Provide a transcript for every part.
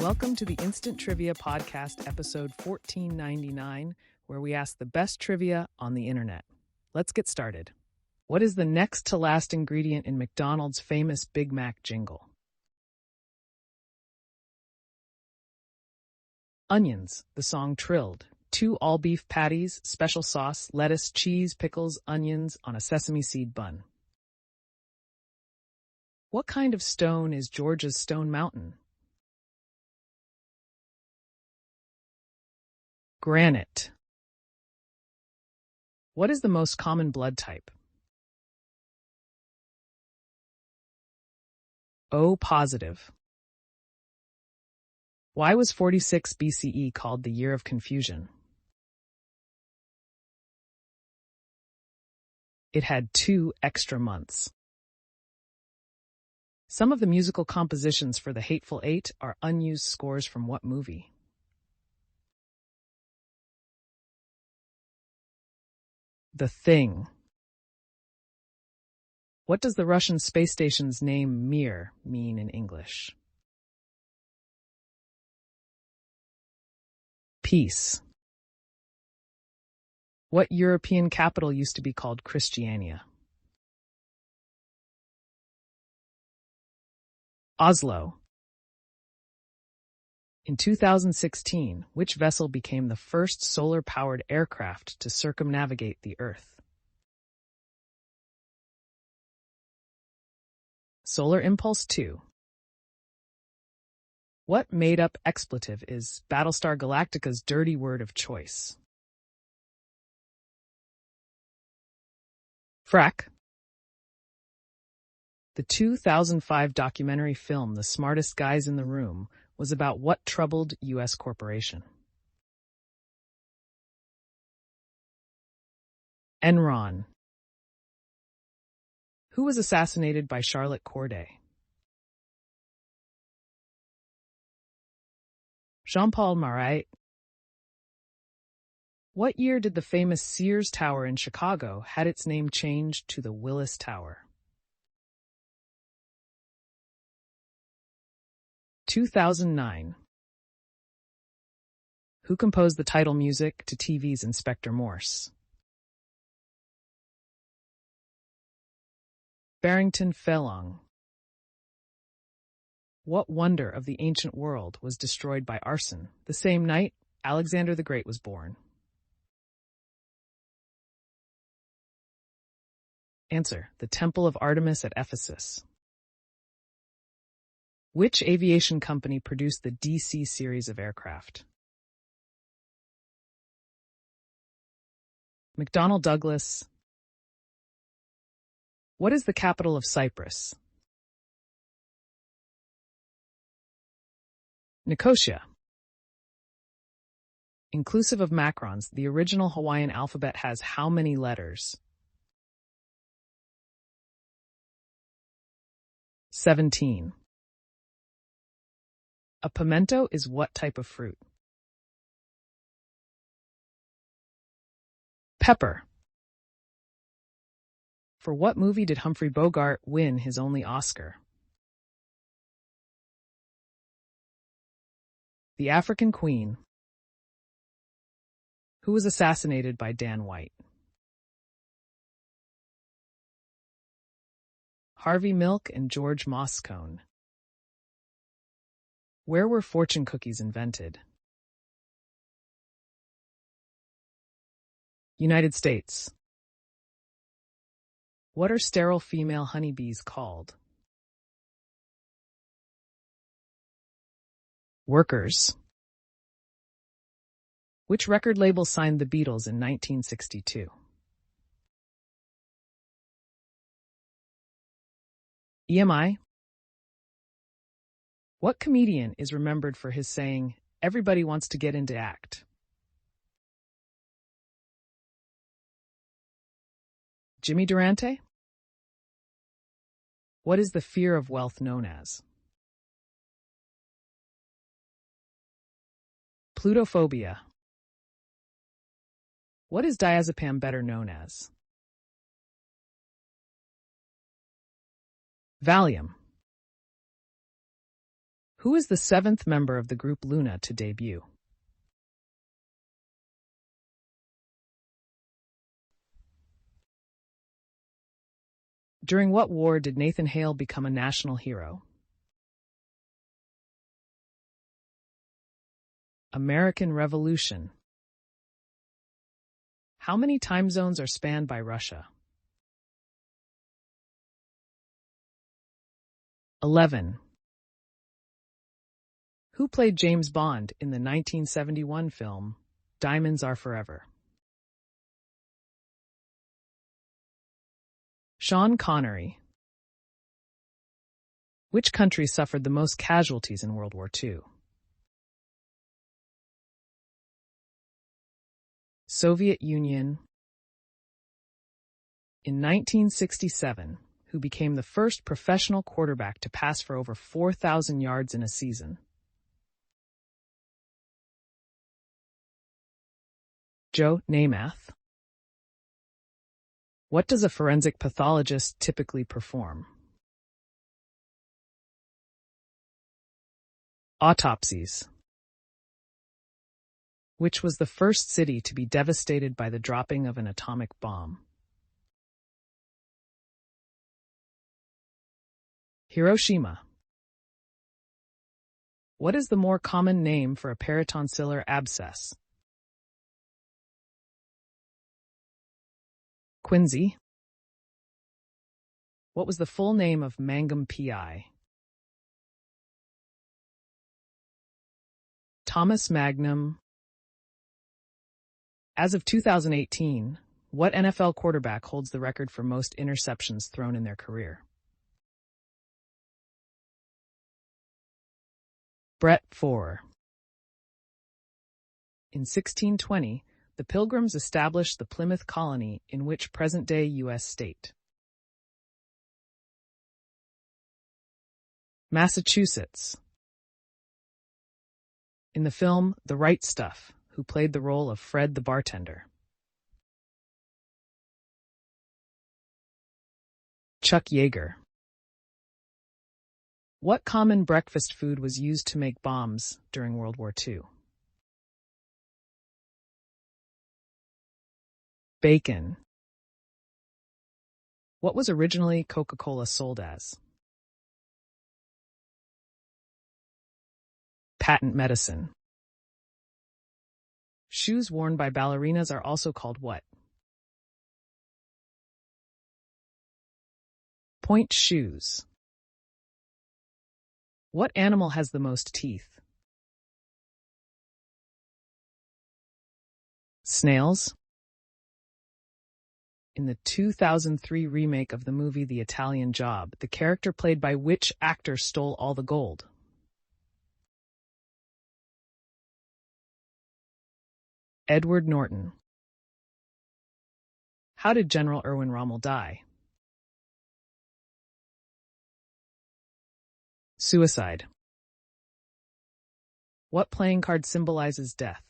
Welcome to the Instant Trivia Podcast, episode 1499, where we ask the best trivia on the internet. Let's get started. What is the next to last ingredient in McDonald's famous Big Mac jingle? Onions, the song trilled. 2 all-beef patties, special sauce, lettuce, cheese, pickles, onions on a sesame seed bun. What kind of stone is Georgia's Stone Mountain? Granite. What is the most common blood type? O positive. Why was 46 BCE called the Year of Confusion? It had 2 extra months. Some of the musical compositions for The Hateful Eight are unused scores from what movie? The Thing. What does the Russian space station's name Mir mean in English? Peace. What European capital used to be called Christiania? Oslo. In 2016, which vessel became the first solar-powered aircraft to circumnavigate the Earth? Solar Impulse 2. What made-up expletive is Battlestar Galactica's dirty word of choice? Frack. The 2005 documentary film The Smartest Guys in the Room was about what troubled U.S. corporation? Enron. Who was assassinated by Charlotte Corday? Jean-Paul Marat. What year did the famous Sears Tower in Chicago had its name changed to the Willis Tower? 2009. Who composed the title music to TV's Inspector Morse? Barrington Fellong. What wonder of the ancient world was destroyed by arson the same night Alexander the Great was born? Answer: the Temple of Artemis at Ephesus. Which aviation company produced the DC series of aircraft? McDonnell Douglas. What is the capital of Cyprus? Nicosia. Inclusive of macrons, the original Hawaiian alphabet has how many letters? 17. A pimento is what type of fruit? Pepper. For what movie did Humphrey Bogart win his only Oscar? The African Queen. Who was assassinated by Dan White? Harvey Milk and George Moscone. Where were fortune cookies invented? United States. What are sterile female honeybees called? Workers. Which record label signed the Beatles in 1962? EMI. What comedian is remembered for his saying, "Everybody wants to get into act"? Jimmy Durante? What is the fear of wealth known as? Plutophobia. What is diazepam better known as? Valium. Who is the seventh member of the group Luna to debut? During what war did Nathan Hale become a national hero? American Revolution. How many time zones are spanned by Russia? 11. Who played James Bond in the 1971 film Diamonds Are Forever? Sean Connery. Which country suffered the most casualties in World War II? Soviet Union. In 1967, who became the first professional quarterback to pass for over 4,000 yards in a season? Joe Namath. What does a forensic pathologist typically perform? Autopsies. Which was the first city to be devastated by the dropping of an atomic bomb? Hiroshima. What is the more common name for a peritonsillar abscess? Quinsy. What was the full name of Mangum P.I.? Thomas Magnum. As of 2018, what NFL quarterback holds the record for most interceptions thrown in their career? Brett Favre. In 1620, the Pilgrims established the Plymouth Colony in which present-day U.S. state? Massachusetts. In the film The Right Stuff, who played the role of Fred the bartender? Chuck Yeager. What common breakfast food was used to make bombs during World War II? Bacon. What was originally Coca-Cola sold as? Patent medicine. Shoes worn by ballerinas are also called what? Point shoes. What animal has the most teeth? Snails. In the 2003 remake of the movie The Italian Job, the character played by which actor stole all the gold? Edward Norton. How did General Erwin Rommel die? Suicide. What playing card symbolizes death?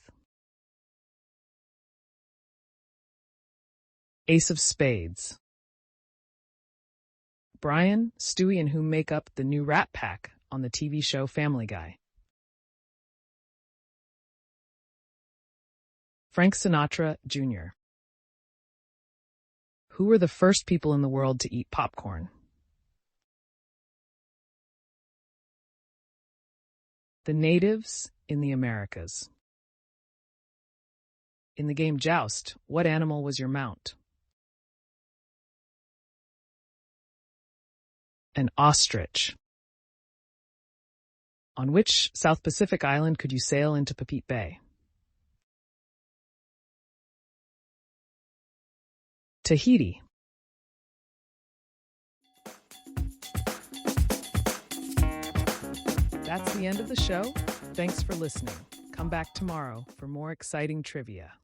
Ace of Spades. Brian, Stewie, and who make up the new Rat Pack on the TV show Family Guy? Frank Sinatra, Jr. Who were the first people in the world to eat popcorn? The natives in the Americas. In the game Joust, what animal was your mount? An ostrich. On which South Pacific island could you sail into Papeete Bay? Tahiti. That's the end of the show. Thanks for listening. Come back tomorrow for more exciting trivia.